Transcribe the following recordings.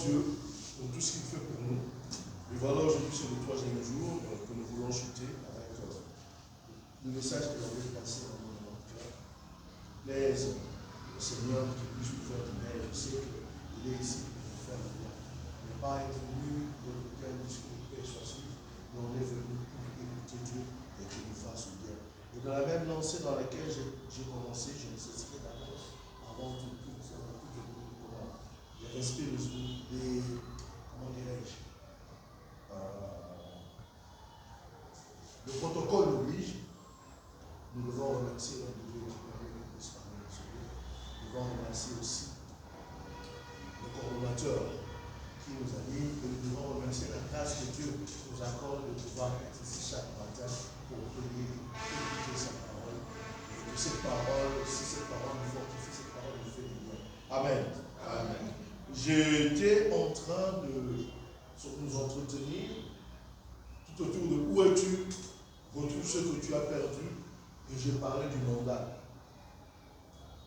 Dieu pour tout ce qu'il fait pour nous. Et voilà, aujourd'hui, c'est le troisième jour que nous voulons chuter avec le message que l'avait passé dans mon cœur. Laisse le Seigneur qui puisse nous faire du bien. Je sais qu'il est ici pour nous faire du bien. On n'est pas être venu pour qu'un discours soit suivi, mais on est venu pour écouter Dieu et qu'il nous fasse du bien. Et dans la même lancée dans laquelle j'ai commencé, je nécessitais d'abord, avant tout, les respects, comment dirais-je, le protocole oblige. Nous devons remercier notre Dieu qui permet que nous puissions parler de ce Dieu. Nous devons remercier aussi le coordonnateur qui nous a dit que nous devons remercier la grâce que Dieu nous accorde de pouvoir être ici chaque matin pour prier, écouter sa parole. Et que cette parole, si cette parole nous fortifie, cette parole nous fait du bien. Amen. Amen. J'étais en train de nous entretenir tout autour de où es-tu, retrouve ce que tu as perdu, et j'ai parlé du mandat.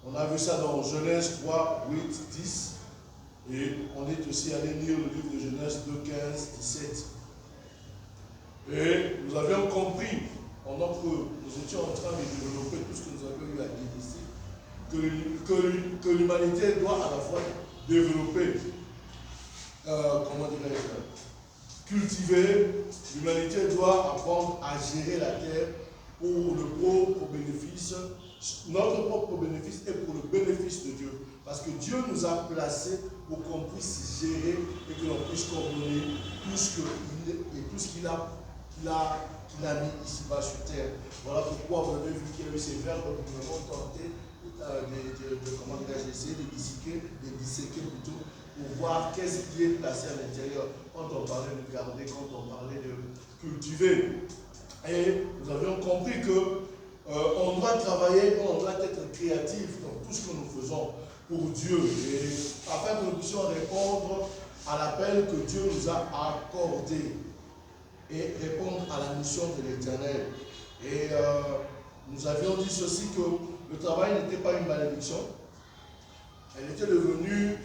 On a vu ça dans Genèse 3, 8, 10, et on est aussi allé lire le livre de Genèse 2, 15, 17. Et nous avions compris, pendant que nous étions en train de développer tout ce que nous avions eu à dire ici, que l'humanité doit à la fois développer, comment dirais-je, cultiver, l'humanité doit apprendre à gérer la terre pour le propre bénéfice, notre propre bénéfice et pour le bénéfice de Dieu. Parce que Dieu nous a placés pour qu'on puisse gérer et que l'on puisse coordonner tout ce qu'il a mis ici-bas sur terre. Voilà pourquoi vous avez vu qu'il y a eu ces verbes que nous avons tenté d'essayer de disséquer plutôt, pour voir qu'est-ce qui est placé à l'intérieur quand on parlait de garder, quand on parlait de cultiver. Et nous avions compris que on doit travailler, on doit être créatif dans tout ce que nous faisons pour Dieu, et afin que nous puissions répondre à l'appel que Dieu nous a accordé et répondre à la mission de l'Éternel. Et nous avions dit ceci, que le travail n'était pas une malédiction. Elle était devenue,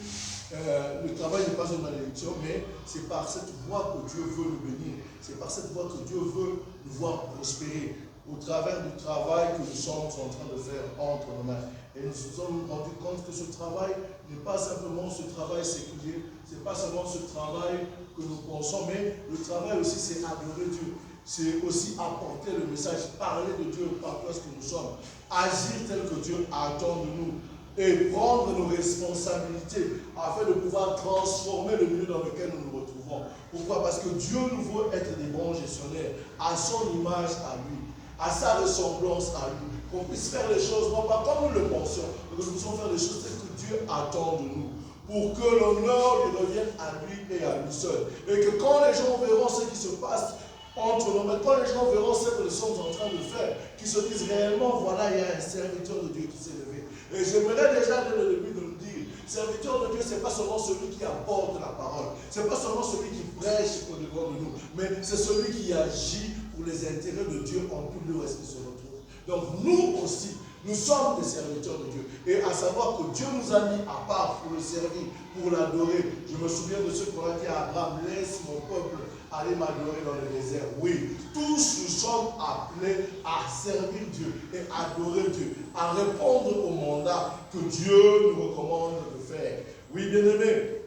le travail n'est pas une malédiction, mais c'est par cette voie que Dieu veut nous bénir. C'est par cette voie que Dieu veut nous voir prospérer, au travers du travail que nous sommes en train de faire entre nos mains. Et nous nous sommes rendus compte que ce travail n'est pas simplement ce travail séculier, ce n'est pas seulement ce travail que nous pensons, mais le travail aussi, c'est adorer Dieu. C'est aussi apporter le message, parler de Dieu partout où nous sommes, agir tel que Dieu attend de nous et prendre nos responsabilités afin de pouvoir transformer le milieu dans lequel nous nous retrouvons. Pourquoi? Parce que Dieu nous veut être des bons gestionnaires, à son image à lui, à sa ressemblance à lui, qu'on puisse faire les choses, non pas comme nous le pensions, mais que nous puissions faire les choses telles que Dieu attend de nous, pour que l'honneur lui revienne à lui et à lui seul. Et que quand les gens verront ce qui se passe entre nous, mais quand les gens verront ce que nous sommes en train de faire, qu'ils se disent réellement, voilà, il y a un serviteur de Dieu qui s'est levé. Et j'aimerais déjà dès le début de le dire, serviteur de Dieu, ce n'est pas seulement celui qui apporte la parole, ce n'est pas seulement celui qui prêche au-devant de nous, mais c'est celui qui agit pour les intérêts de Dieu en tout lieu où est-ce qu'il se retrouve. Donc nous aussi, nous sommes des serviteurs de Dieu. Et à savoir que Dieu nous a mis à part pour le servir, pour l'adorer. Je me souviens de ce qu'on a dit à Abraham, laisse mon peuple aller m'adorer dans le désert. Oui, tous nous sommes appelés à servir Dieu et adorer Dieu, à répondre au mandat que Dieu nous recommande de faire. Oui, bien-aimés,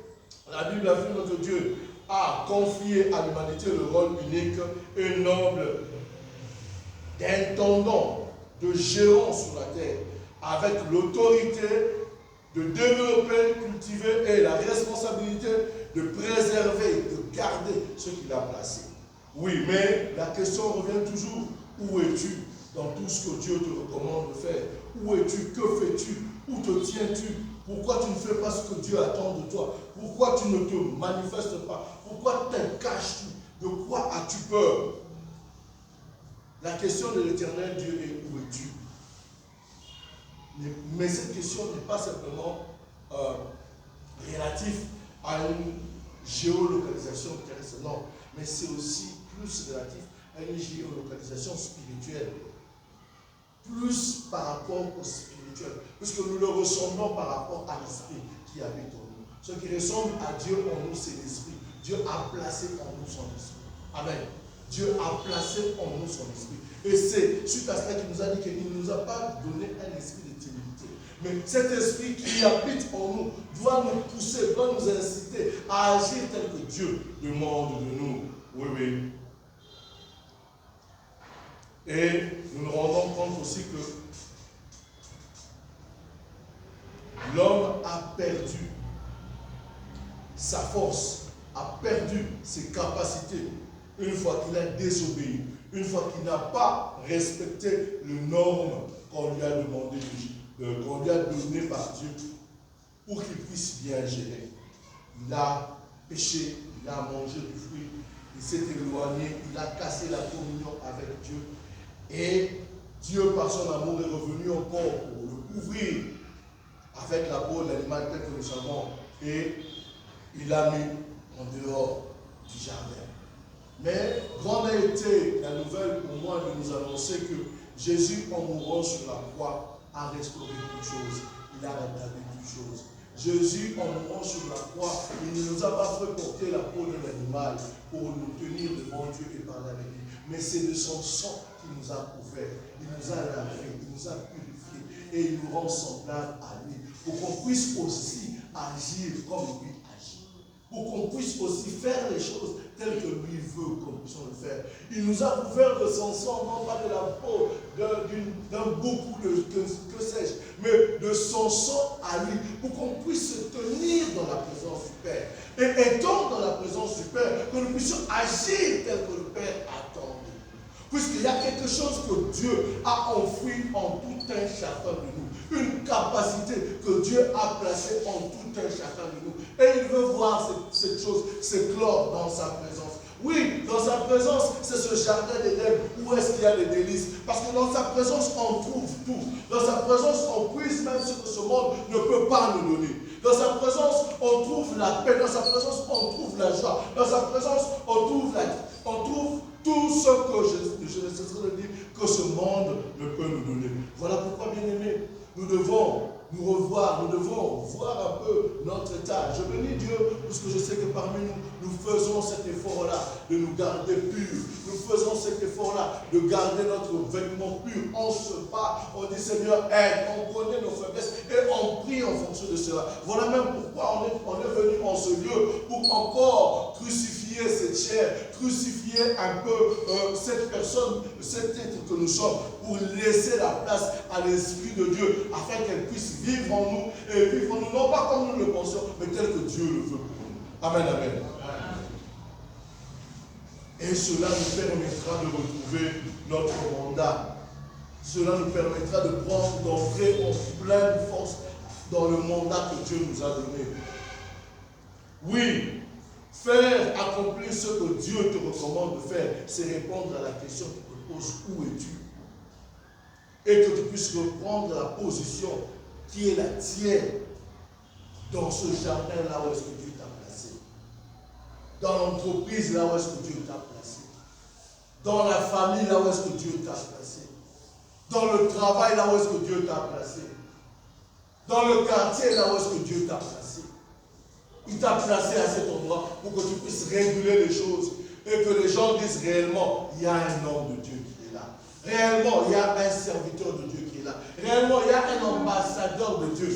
la Bible affirme que Dieu a confié à l'humanité le rôle unique et noble d'intendant, de gérant sur la terre, avec l'autorité de développer, cultiver et la responsabilité de préserver, de garder ce qu'il a placé. Oui, mais la question revient toujours, où es-tu dans tout ce que Dieu te recommande de faire? Où es-tu? Que fais-tu? Où te tiens-tu? Pourquoi tu ne fais pas ce que Dieu attend de toi? Pourquoi tu ne te manifestes pas? Pourquoi te caches-tu? De quoi as-tu peur? La question de l'Éternel Dieu est, où es-tu? Mais cette question n'est pas simplement relative à une géolocalisation terrestre, non, mais c'est aussi plus relatif à une géolocalisation spirituelle, plus par rapport au spirituel, puisque nous le ressentons par rapport à l'esprit qui habite en nous. Ce qui ressemble à Dieu en nous, c'est l'esprit. Dieu a placé en nous son esprit. Amen. Dieu a placé en nous son esprit. Et c'est suite à cela qu'il nous a dit qu'il ne nous a pas donné un esprit de timidité. Mais cet esprit qui habite en nous doit nous pousser, doit nous inciter à agir tel que Dieu demande de nous. Oui, oui. Et nous nous rendons compte aussi que l'homme a perdu sa force, a perdu ses capacités une fois qu'il a désobéi, une fois qu'il n'a pas respecté les normes qu'on lui a demandé, qu'on lui a données par Dieu pour qu'il puisse bien gérer. Il a péché, il a mangé du fruit, il s'est éloigné, il a cassé la communion avec Dieu. Et Dieu, par son amour, est revenu encore pour le couvrir avec la peau de l'animal tel que nous savons. Et il l'a mis en dehors du jardin. Mais grande a été la nouvelle pour moi de nous annoncer que Jésus, en mourant sur la croix, a restauré toutes choses. Il a rétabli toutes choses. Jésus, en mourant sur la croix, il ne nous a pas fait porter la peau de l'animal pour nous tenir devant Dieu et parler avec lui. Mais c'est de son sang qu'il nous a couvert. Il nous a lavé, il nous a purifié et il nous rend semblables à lui. Pour qu'on puisse aussi agir comme lui agit. Pour qu'on puisse aussi faire les choses telles que lui veut que nous puissions le faire. Il nous a couvert de son sang, non pas de la peau, d'un beaucoup de, que sais-je, mais de son sang à lui, pour qu'on puisse se tenir dans la présence du Père. Et étant dans la présence du Père, que nous puissions agir tel que le Père attend de nous. Puisqu'il y a quelque chose que Dieu a enfoui en tout un chacun de nous. Une capacité que Dieu a placée en tout un chacun de nous. Et il veut voir cette chose s'éclore dans sa présence. Oui, dans sa présence, c'est ce jardin d'Éden où est-ce qu'il y a des délices. Parce que dans sa présence, on trouve tout. Dans sa présence, on puise même ce que ce monde ne peut pas nous donner. Dans sa présence, on trouve la paix. Dans sa présence, on trouve la joie. Dans sa présence, on trouve tout ce que je ne cesserai de dire que ce monde ne peut nous donner. Voilà pourquoi, bien aimés, nous devons nous revoir, nous devons voir un peu notre état. Je bénis Dieu parce que je sais que parmi nous, nous faisons cet effort-là de nous garder purs. Nous faisons cet effort-là de garder notre vêtement pur. On se bat, on dit Seigneur, aide, on connaît nos faiblesses et on prie en fonction de cela. Voilà même pourquoi on est venu en ce lieu pour encore crucifier cette chair, crucifier un peu cette personne, cet être que nous sommes, pour laisser la place à l'Esprit de Dieu afin qu'elle puisse vivre en nous et vivre en nous, non pas comme nous le pensions, mais tel que Dieu le veut pour nous. Amen, amen. Et cela nous permettra de retrouver notre mandat. Cela nous permettra de prendre, d'entrer en pleine force dans le mandat que Dieu nous a donné. Oui, faire, accomplir ce que Dieu te recommande de faire, c'est répondre à la question qui te pose, où es-tu? Et que tu puisses reprendre la position qui est la tienne dans ce jardin-là où est-ce que Dieu t'a placé. Dans l'entreprise, là où est-ce que Dieu t'a placé. Dans la famille, là où est-ce que Dieu t'a placé. Dans le travail, là où est-ce que Dieu t'a placé. Dans le quartier, là où est-ce que Dieu t'a placé. Il t'a placé à cet endroit pour que tu puisses réguler les choses et que les gens disent réellement, il y a un homme de Dieu qui est là. Réellement, il y a un serviteur de Dieu qui est là. Réellement, il y a un ambassadeur de Dieu.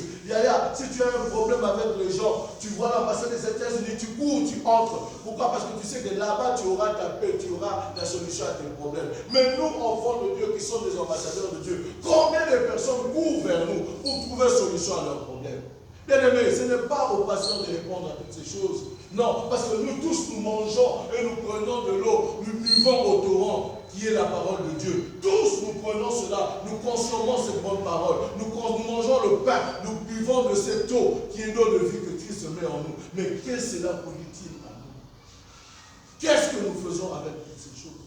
Si tu as un problème avec les gens, tu vois l'ambassade des États-Unis, tu cours, tu entres. Pourquoi? Parce que tu sais que là-bas, tu auras ta paix, tu auras la solution à tes problèmes. Mais nous, enfants de Dieu, qui sommes des ambassadeurs de Dieu, combien de personnes courent vers nous pour trouver solution à leurs problèmes? Bien aimé, ce n'est pas aux patients de répondre à toutes ces choses. Non, parce que nous tous, nous mangeons et nous prenons de l'eau, nous buvons au torrent, qui est la parole de Dieu. Tous, nous prenons cela, nous consommons cette bonne parole, nous mangeons le pain, nous buvons de cette eau, qui est l'eau de vie que Christ met en nous. Mais qu'est-ce que cela produit-il à nous? Qu'est-ce que nous faisons avec toutes ces choses?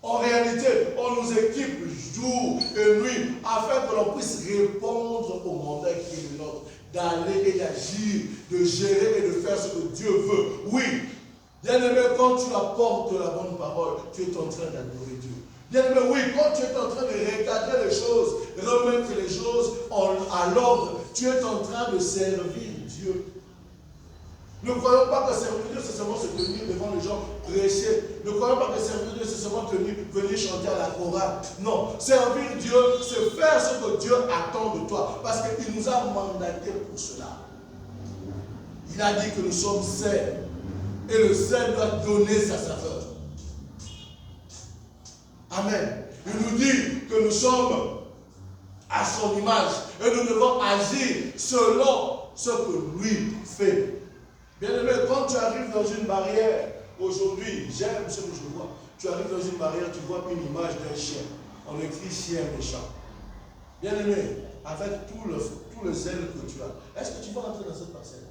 En réalité, on nous équipe jour et nuit, afin que l'on puisse répondre au mandat qui est le nôtre. D'aller et d'agir, de gérer et de faire ce que Dieu veut. Oui, bien aimé, quand tu apportes la bonne parole, tu es en train d'adorer Dieu. Bien aimé, oui, quand tu es en train de recadrer les choses, remettre les choses à l'ordre, tu es en train de servir Dieu. Ne croyons pas que servir Dieu, c'est seulement se tenir devant les gens, prêcher. Ne croyons pas que servir Dieu, c'est seulement venir chanter à la chorale. Non, servir Dieu, c'est faire ce que Dieu attend de toi. Parce qu'il nous a mandaté pour cela. Il a dit que nous sommes saints. Et le saint doit donner sa saveur. Amen. Il nous dit que nous sommes à son image. Et nous devons agir selon ce que lui fait. Bien aimé, quand tu arrives dans une barrière, aujourd'hui, j'aime ce que je vois. Tu arrives dans une barrière, tu vois une image d'un chien. On écrit chien méchant. Bien aimé, avec tout le zèle que tu as, est-ce que tu vas entrer dans cette parcelle?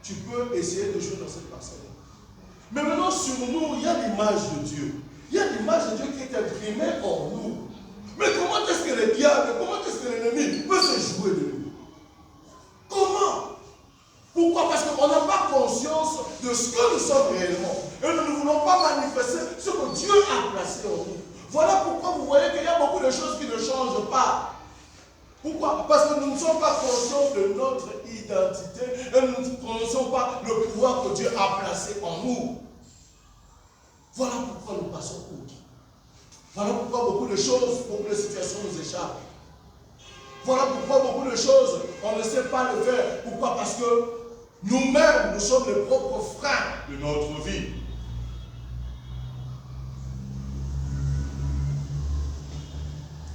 Tu peux essayer de jouer dans cette parcelle. Mais maintenant, sur nous, il y a l'image de Dieu. Il y a l'image de Dieu qui est imprimée en nous. Mais comment est-ce que le diable, comment est-ce que l'ennemi peut se jouer de nous? Comment? Pourquoi? Parce qu'on n'a pas conscience de ce que nous sommes réellement. Et nous ne voulons pas manifester ce que Dieu a placé en nous. Voilà pourquoi vous voyez qu'il y a beaucoup de choses qui ne changent pas. Pourquoi? Parce que nous ne sommes pas conscients de notre identité et nous ne connaissons pas le pouvoir que Dieu a placé en nous. Voilà pourquoi nous passons outre. Voilà pourquoi beaucoup de choses, beaucoup de situations nous échappent. Voilà pourquoi beaucoup de choses, on ne sait pas le faire. Pourquoi? Parce que nous-mêmes, nous sommes les propres freins de notre vie.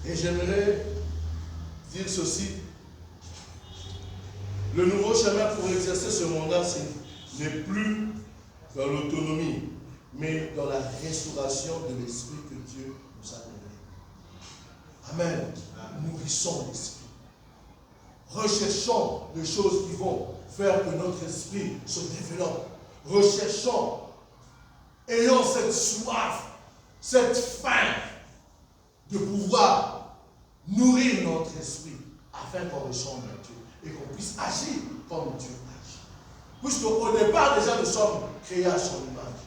Et j'aimerais dire ceci. Le nouveau chemin pour exercer ce mandat, n'est plus dans l'autonomie, mais dans la restauration de l'esprit que Dieu nous a donné. Amen. Nourrissons l'esprit. Recherchons les choses qui vont faire que notre esprit se développe. Recherchons, ayons cette soif, cette faim de pouvoir nourrir notre esprit afin qu'on ressemble à Dieu et qu'on puisse agir comme Dieu agit. Puisqu'au départ déjà nous sommes créés à son image.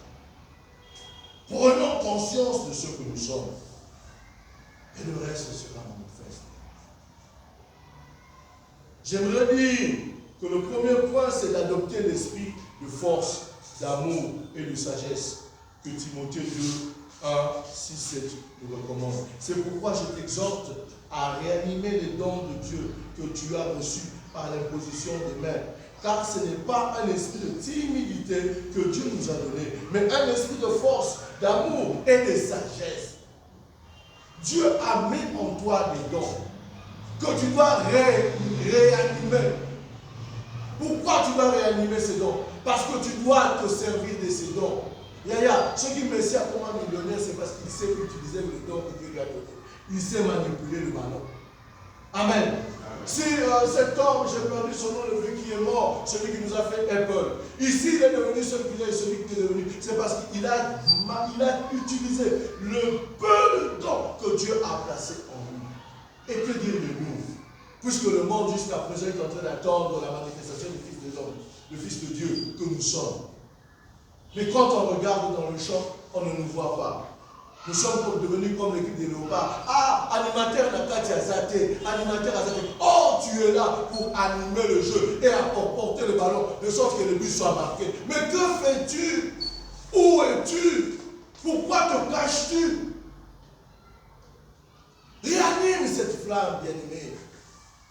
Prenons conscience de ce que nous sommes et le reste sera manifeste. J'aimerais dire que le premier point, c'est d'adopter l'esprit de force, d'amour et de sagesse que Timothée 2, 1, 6, 7 nous recommande. C'est pourquoi je t'exhorte à réanimer les dons de Dieu que tu as reçus par l'imposition des mains. Car ce n'est pas un esprit de timidité que Dieu nous a donné, mais un esprit de force, d'amour et de sagesse. Dieu a mis en toi des dons que tu dois réanimer. Pourquoi tu dois réanimer ces dons? Parce que tu dois te servir de ces dons. Ceux qui me servent comme un millionnaire, c'est parce qu'il sait utiliser les dons que Dieu lui a donnés. Il sait manipuler le ballon. Amen. Si cet homme, j'ai perdu son nom de vie, qui est mort, celui qui nous a fait Apple, ici il est devenu celui qui est devenu, c'est parce qu'il a utilisé le peu de temps que Dieu a placé en lui. Et que dire de nous? Puisque le monde jusqu'à présent est en train d'attendre la manifestation du Fils de l'homme, le Fils de Dieu que nous sommes. Mais quand on regarde dans le champ, on ne nous voit pas. Nous sommes devenus comme l'équipe des léopards. Ah, animateur Nakati Azate, animateur Azate. Oh, tu es là pour animer le jeu et pour porter le ballon, de sorte que le but soit marqué. Mais que fais-tu? Où es-tu? Pourquoi te caches-tu? Réanime cette flamme, bien-aimée.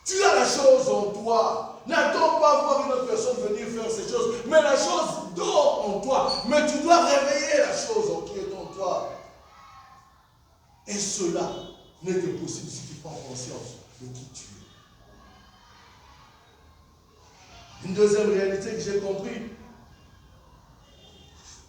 Tu as la chose en toi. N'attends pas voir une autre personne venir faire ces choses. Mais la chose dort en toi. Mais tu dois réveiller la chose qui est en toi. Et cela n'est que possible si tu prends conscience de qui tu es. Une deuxième réalité que j'ai compris,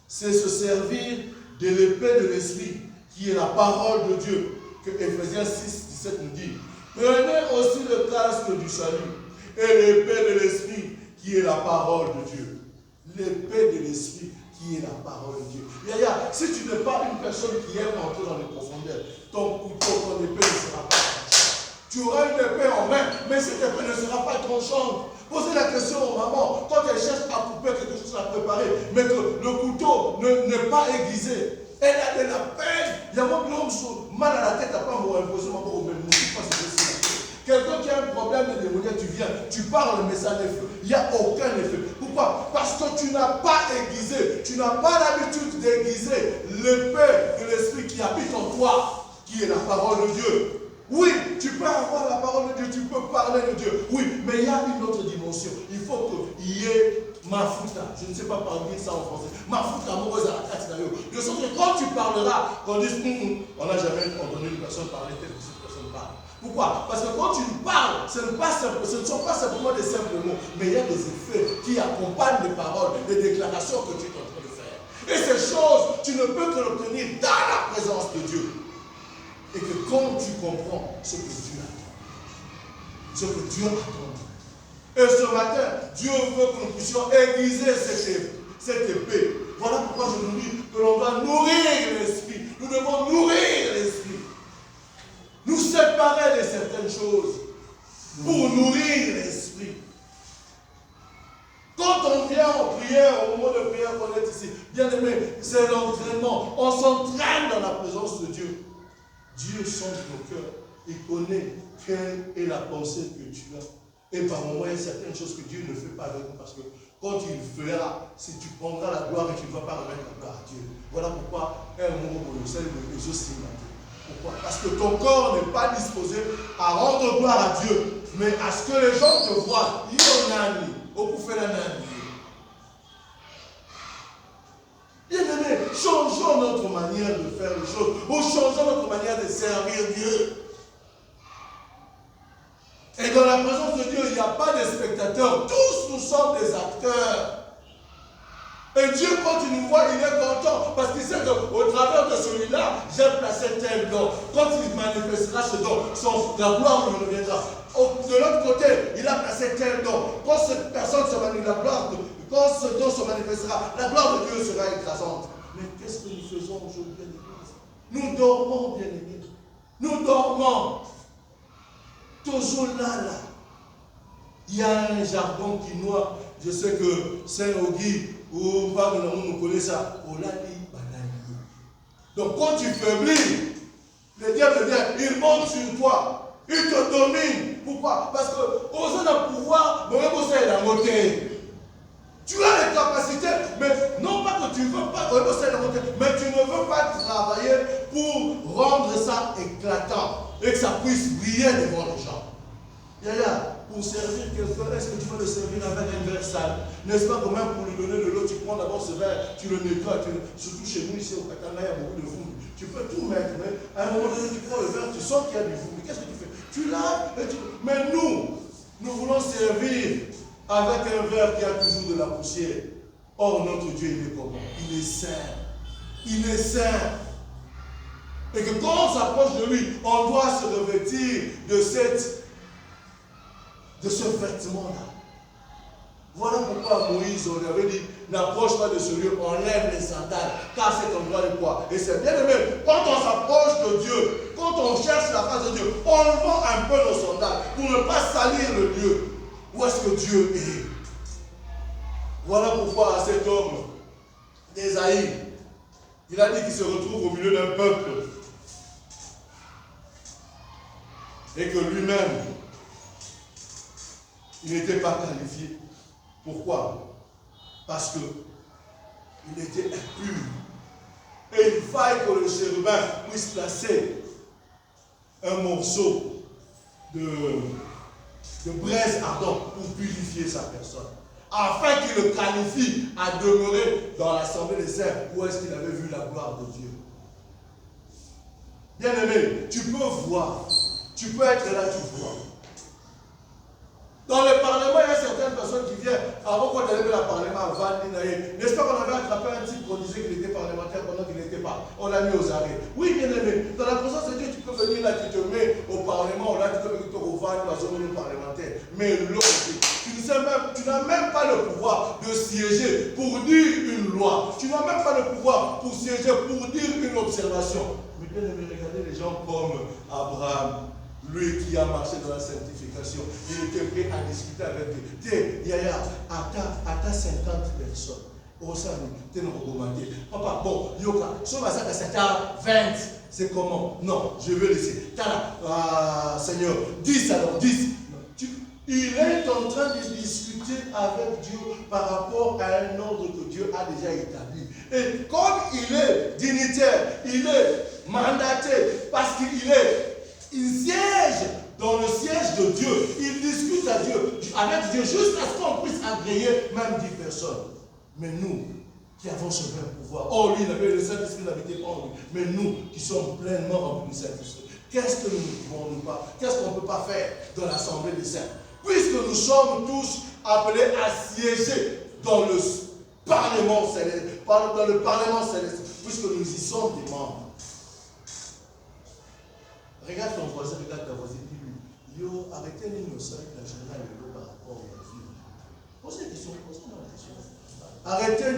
c'est se servir de l'épée de l'esprit, qui est la parole de Dieu, que Ephésiens 6, 17 nous dit. Prenez aussi le casque du salut et l'épée de l'esprit, qui est la parole de Dieu. L'épée de l'esprit, qui est la parole de Dieu. Si tu n'es pas une personne qui aime entrer dans les profondeurs, ton couteau, ton épée ne sera pas tranchante. Tu auras une épée en main, mais cette épée ne sera pas tranchante. Posez la question aux mamans, quand elles cherchent à couper quelque chose à préparer, mais que le couteau n'est pas aiguisé, elle a de la peine. Il y a même l'homme mal à la tête, à pas imposer ma mort au même quelqu'un qui a un problème de démoniaque, tu viens, tu parles, mais ça n'est fait. Il n'y a aucun effet. Pourquoi? Parce n'as pas aiguisé, tu n'as pas l'habitude d'aiguiser l'épée de l'esprit qui habite en toi, qui est la parole de Dieu. Oui, tu peux avoir la parole de Dieu, tu peux parler de Dieu. Oui, mais il y a une autre dimension. Il faut qu'il y ait mafuta. Je ne sais pas parler ça en français. Mafuta, de sorte que quand tu parleras, qu'on dise, on n'a jamais entendu une personne parler telle que cette personne parle. Pourquoi? Parce que quand tu parles, ce ne sont pas simplement des simples mots, mais il y a des effets qui accompagnent les paroles, les déclarations que tu es en train de faire. Et ces choses, tu ne peux que l'obtenir dans la présence de Dieu. Et que quand tu comprends ce que Dieu attend, ce que Dieu attend. Et ce matin, Dieu veut que nous puissions aiguiser cette épée. Voilà pourquoi je nous dis que l'on doit nourrir l'esprit. Nous devons nourrir l'esprit. Nous séparer de certaines choses pour nourrir l'esprit. Quand on vient en prière, au moment de prière qu'on est ici, bien aimé, c'est l'entraînement. On s'entraîne dans la présence de Dieu. Dieu sonde nos cœurs. Il connaît quelle est la pensée que tu as. Et par moments, il y a certaines choses que Dieu ne fait pas avec nous. Parce que quand il fera, si tu prendras la gloire et tu ne vas pas remettre la gloire à Dieu. Voilà pourquoi un moment pour le ciel de Jésus. Pourquoi? Parce que ton corps n'est pas disposé à rendre gloire à Dieu, mais à ce que les gens te voient. Il y a un ami. Au coup fait un ami. Bien aimé, changeons notre manière de faire les choses, ou changeons notre manière de servir Dieu. Et dans la présence de Dieu, il n'y a pas de spectateurs, tous nous sommes des acteurs. Et Dieu, quand il nous voit, il est content, parce qu'il sait qu'au travers de celui-là, j'ai placé tel don. Quand il manifestera ce don, la gloire lui reviendra. De l'autre côté, il a placé tel don. Quand cette personne se manifestera, quand ce don se manifestera, la gloire de Dieu sera écrasante. Mais qu'est-ce que nous faisons aujourd'hui, bien aimés? Nous dormons, bien aimés. Nous dormons. Toujours là. Il y a un jargon qui noie. Je sais que Saint-Auguste, ou pas que nous connaissons ça. Donc quand tu faiblis, le diable vient, il monte sur toi. Il te domine. Pourquoi? Parce que aux autres a pouvoir, tu as les capacités, mais non pas que tu ne veux pas, mais tu ne veux pas travailler pour rendre ça éclatant et que ça puisse briller devant les gens. Yaya, pour servir quelqu'un, est-ce que tu vas le servir avec un verre sale? N'est-ce pas que même pour lui donner de l'eau, tu prends d'abord ce verre, tu le nettoies, surtout chez nous ici au Katana, il y a beaucoup de foule. Tu peux tout mettre, mais à un moment donné, tu prends le verre, tu sens qu'il y a du foule. Mais qu'est-ce que tu fais? Tu laves, mais nous voulons servir avec un verre qui a toujours de la poussière. Or, notre Dieu, il est comment? Il est saint. Il est saint. Et que quand on s'approche de lui, on doit se revêtir de ce vêtement-là. Voilà pourquoi Moïse, on lui avait dit, n'approche pas de ce lieu, enlève les sandales, car cet endroit est quoi? Et c'est bien aimé, quand on s'approche de Dieu, quand on cherche la face de Dieu, enlevons un peu nos sandales pour ne pas salir le lieu. Où est-ce que Dieu est? Voilà pourquoi à cet homme d'Ésaïe, il a dit qu'il se retrouve au milieu d'un peuple et que lui-même, il n'était pas qualifié. Pourquoi? Parce qu'il était impur. Et il faille que le chérubin puisse placer un morceau de braise ardente pour purifier sa personne. Afin qu'il le qualifie à demeurer dans l'assemblée des saints où est-ce qu'il avait vu la gloire de Dieu. Bien aimé, tu peux voir. Tu peux être là, tu vois. Dans le Parlement, il y a certaines personnes qui viennent, avant qu'on allait dans le Parlement, à Val Dinaé. N'est-ce pas qu'on avait attrapé un type qu'on disait qu'il était parlementaire pendant qu'il n'était pas? On l'a mis aux arrêts. Oui, bien aimé, dans la présence de Dieu, tu peux venir là, tu te mets au Parlement, là, tu peux venir au Val, dans la zone parlementaire. Mais l'autre, tu n'as même pas le pouvoir de siéger pour dire une loi. Tu n'as même pas le pouvoir pour siéger, pour dire une observation. Mais bien aimé, regardez les gens comme Abraham. Lui qui a marché dans la sanctification, il était prêt à discuter avec lui. Tiens, Yaya, à ta 50 personnes. Au sein de papa, bon, Yoka, sur ma salle à 20, c'est comment? Non, je veux laisser. Seigneur, 10 alors, 10. Il est en train de discuter avec Dieu par rapport à à un ordre que Dieu a déjà établi. Et comme il est dignitaire, il est mandaté, parce il siège dans le siège de Dieu, il discute avec Dieu, jusqu'à ce qu'on puisse agréer même 10 personnes. Mais nous, qui avons ce même pouvoir, lui, il avait le Saint-Esprit n'habitait pas en lui, mais nous, qui sommes pleinement remplis du Saint-Esprit, qu'est-ce que nous ne pouvons nous pas, qu'est-ce qu'on ne peut pas faire dans l'Assemblée des saints? Puisque nous sommes tous appelés à siéger dans le Parlement céleste, puisque nous y sommes des membres. Regarde ton voisin, regarde ta voisine, dis-lui, yo, arrêtez nous avec la journée par rapport à la vie. Posez une question, posez-moi la question. Arrêtez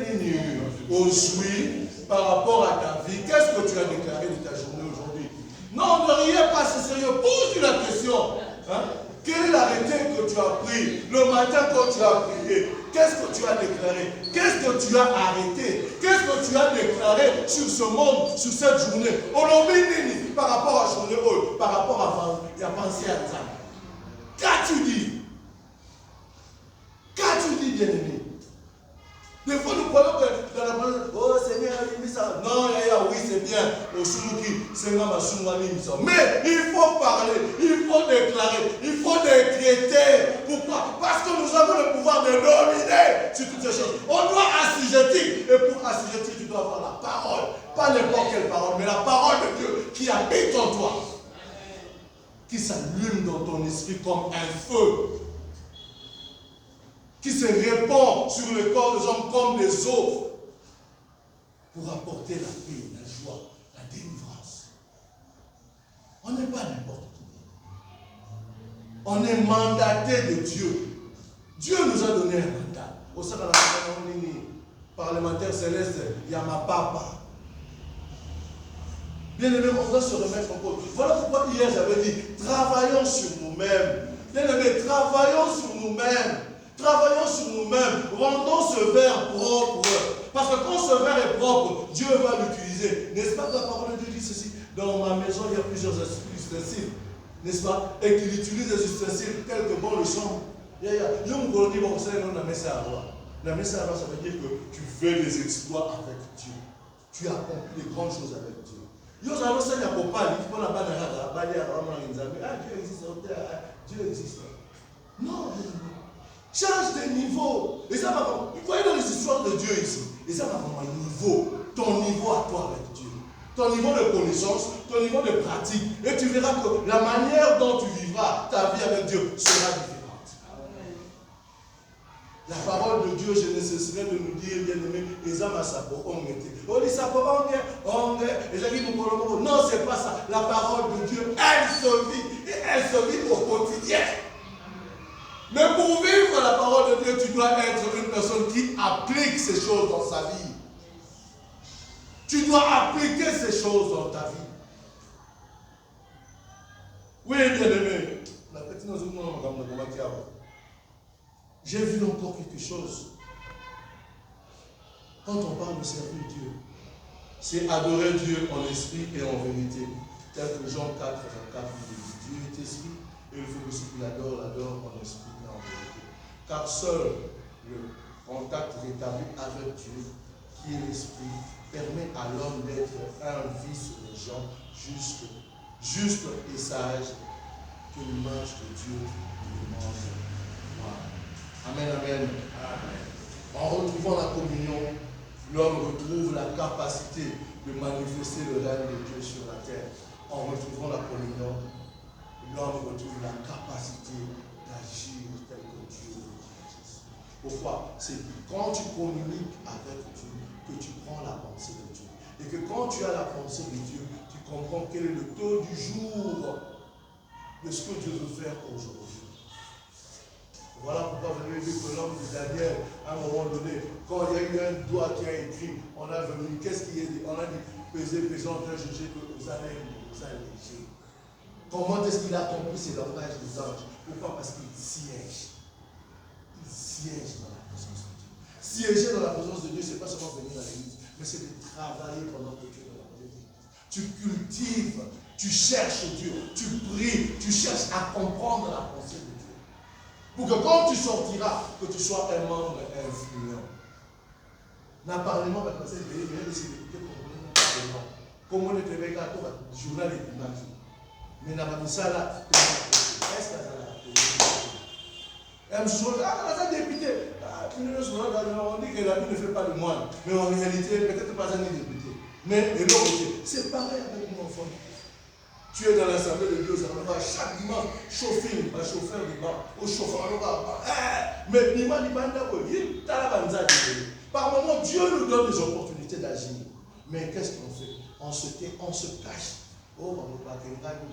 aujourd'hui par rapport à ta vie. Qu'est-ce que tu as déclaré de ta journée aujourd'hui? Non, ne riez pas, c'est sérieux. Pose-lui la question. Hein? Quel est l'arrêté que tu as pris le matin quand tu as prié? Qu'est-ce que tu as déclaré? Qu'est-ce que tu as arrêté? Qu'est-ce que tu as déclaré sur ce monde, sur cette journée? Par rapport à la journée, par rapport à penser à ça. Qu'as-tu dit? Qu'as-tu dit, bien-aimé? Des fois, nous croyons que dans la parole, oh Seigneur, ça. Non, oui, c'est bien. Mais il faut parler, il faut déclarer, il faut décréter. Pourquoi? Parce que nous avons le pouvoir de dominer sur toutes ces choses. On doit assujettir. Et pour assujettir, tu dois avoir la parole. Pas n'importe quelle parole, mais la parole de Dieu qui habite en toi. Qui s'allume dans ton esprit comme un feu. Qui se répand sur le corps des hommes comme des eaux pour apporter la paix, la joie, la délivrance. On n'est pas n'importe qui. On est mandaté de Dieu. Dieu nous a donné un mandat. Au sein de la parlementaire céleste, il y a ma papa. Bien aimé, on doit se remettre en cause. Voilà pourquoi hier j'avais dit, travaillons sur nous-mêmes. Bien aimé, travaillons sur nous-mêmes. Travaillons sur nous-mêmes, rendons ce verre propre. Parce que quand ce verre est propre, Dieu va l'utiliser. N'est-ce pas que la parole de Dieu dit ceci? Dans ma maison, il y a plusieurs ustensiles. N'est-ce pas? Et qu'il utilise les ustensiles tels que bon le champ. La messe ça veut dire que tu fais des exploits avec Dieu. Tu accomplis des grandes choses avec Dieu. Dieu existe. Non. Change de niveau. Et ça va vraiment. Vous voyez dans les histoires de Dieu ici. Et ça va vraiment un niveau. Ton niveau à toi avec Dieu. Ton niveau de connaissance, ton niveau de pratique. Et tu verras que la manière dont tu vivras ta vie avec Dieu sera différente. Amen. La parole de Dieu, je ne cesserai de nous dire, bien aimé, non, c'est pas ça. La parole de Dieu, elle se vit. Et elle se vit au quotidien. Mais pour vivre la parole de Dieu, tu dois être une personne qui applique ces choses dans sa vie. Tu dois appliquer ces choses dans ta vie. Oui, bien aimé. J'ai vu encore quelque chose. Quand on parle de servir Dieu, c'est adorer Dieu en esprit et en vérité. Tel que Jean 4, 24 dit, Dieu est esprit et il faut que ceux qui l'adorent en esprit. Car seul le contact rétabli avec Dieu, qui est l'esprit, permet à l'homme d'être un vice-régent juste et sage, que l'image de Dieu lui mange. Amen, amen. En retrouvant la communion, l'homme retrouve la capacité de manifester le règne de Dieu sur la terre. En retrouvant la communion, l'homme retrouve la capacité d'agir tel que Dieu veut agisse. Pourquoi? C'est quand tu communiques avec Dieu que tu prends la pensée de Dieu. Et que quand tu as la pensée de Dieu, tu comprends quel est le taux du jour de ce que Dieu veut faire aujourd'hui. Voilà pourquoi vous avez vu que l'homme de Daniel, à un moment donné, quand il y a eu un doigt qui a écrit, on a venu, qu'est-ce qu'il a dit? On a dit, pesant, juger que vous allez léger. Comment est-ce qu'il a compris ces langages des anges? Pourquoi? Parce qu'il siège. Il siège dans la présence de Dieu. Siéger dans la présence de Dieu, ce n'est pas seulement venir à l'église, mais c'est de travailler pendant que tu es dans la présence de Dieu. Tu cultives, tu cherches Dieu, tu pries, tu cherches à comprendre la pensée de Dieu. Pour que quand tu sortiras, que tu sois un membre influent. Parlement va passer le pays, mais c'est député congolais. Comme on est avec un journal et dimanche. Mais dans la salle, est-ce que ça elle me dit, ah, député. On dit que la vie ne fait pas de moine. Mais en réalité, peut-être pas un député. Mais c'est pareil avec mon enfant. Tu es dans l'assemblée de Dieu, ça va chaque dimanche, chauffeur de banc, au chauffeur de banc. Mais par moment, Dieu nous donne des opportunités d'agir. Mais qu'est-ce qu'on fait? On se tait, on se cache. Oh,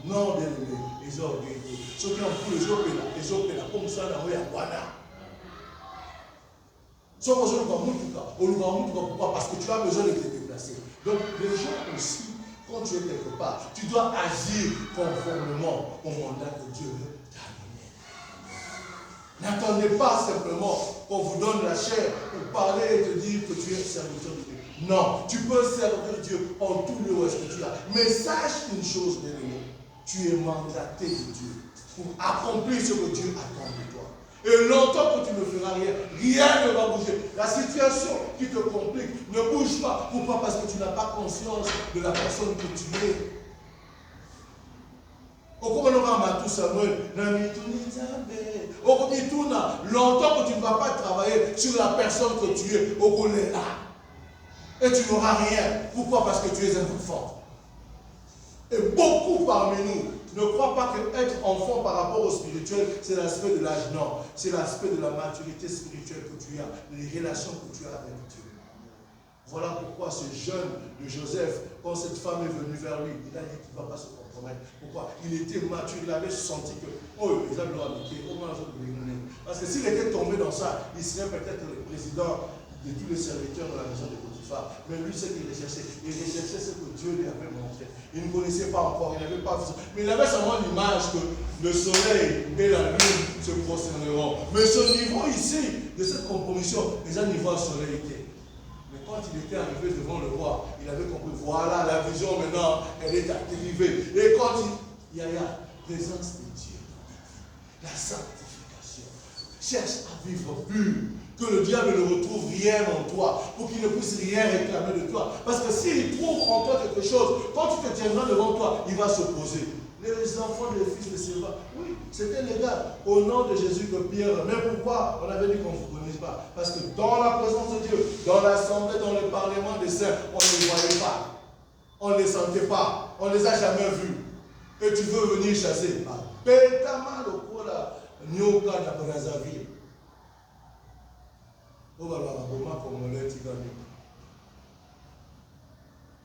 non, bien aimé, les hommes, ceux qui ont pris les hommes, comme ça, dans le Wana. Pourquoi? Parce que tu as besoin de te déplacer. Donc, les gens aussi, quand tu es quelque part, tu dois agir conformément au mandat que Dieu t'a donné. N'attendez pas simplement qu'on vous donne la chair pour parler et te dire que tu es serviteur de Dieu. Non, tu peux servir Dieu en tout lieu où est-ce que tu as. Mais sache une chose, bien aimé, tu es mandaté de Dieu pour accomplir ce que Dieu attend de toi. Et longtemps que tu ne feras rien, rien ne va bouger. La situation qui te complique ne bouge pas. Pourquoi? Parce que tu n'as pas conscience de la personne que tu es. Longtemps que tu ne vas pas travailler sur la personne que tu es, et tu n'auras rien. Pourquoi? Parce que tu es un enfant. Et beaucoup parmi nous ne croient pas que être enfant par rapport au spirituel, c'est l'aspect de l'âge. Non, c'est l'aspect de la maturité spirituelle que tu as, les relations que tu as avec Dieu. Voilà pourquoi ce jeune de Joseph, quand cette femme est venue vers lui, il a dit qu'il ne va pas se compromettre. Pourquoi? Il était mature, il avait senti que, oh, les hommes l'ont habité, au moins parce que s'il était tombé dans ça, il serait peut-être le président de tous les serviteurs de la maison de Potiphar. Mais lui, ce qu'il recherchait, ce que Dieu lui avait montré. Il ne connaissait pas encore, il n'avait pas vu ça. Mais il avait seulement l'image que le soleil et la lune se prosterneront. Mais ce niveau ici, de cette compromission, déjà niveau à soleil était. Mais quand il était arrivé devant le roi, il avait compris, voilà la vision maintenant, elle est activée. Et quand il y a la présence de Dieu, la sanctification, cherche à vivre pur, que le diable ne retrouve rien en toi, pour qu'il ne puisse rien réclamer de toi. Parce que s'il trouve en toi quelque chose, quand tu te tiendras devant toi, il va s'opposer. Les enfants des fils de Séva, oui, c'était légal. Au nom de Jésus que Pierre. Mais pourquoi? On avait dit qu'on ne vous connaisse pas. Parce que dans la présence de Dieu, dans l'assemblée, dans le parlement des saints, on ne les voyait pas. On ne les sentait pas. On ne les a jamais vus. Et tu veux venir chasser. Pétama le coup là, Nyoka na Brazzaville. Voilà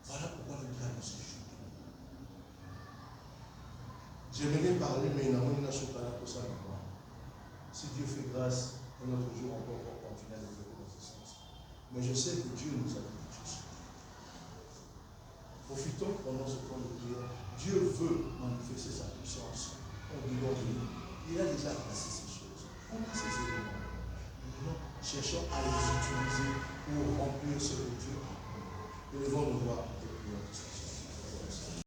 pourquoi le diable se joue. J'aimerais parler, mais il n'a pas pour ça. Si Dieu fait grâce, un autre jour, on peut continuer à développer notre sens. Mais je sais que Dieu nous a dit quelque chose. Profitons pendant ce temps de prière. Dieu veut manifester sa puissance. Il a déjà placé ces choses. On a ces éléments. Maintenant, cherchons à les utiliser pour remplir ce que Dieu a. Nous devons nous voir de prière.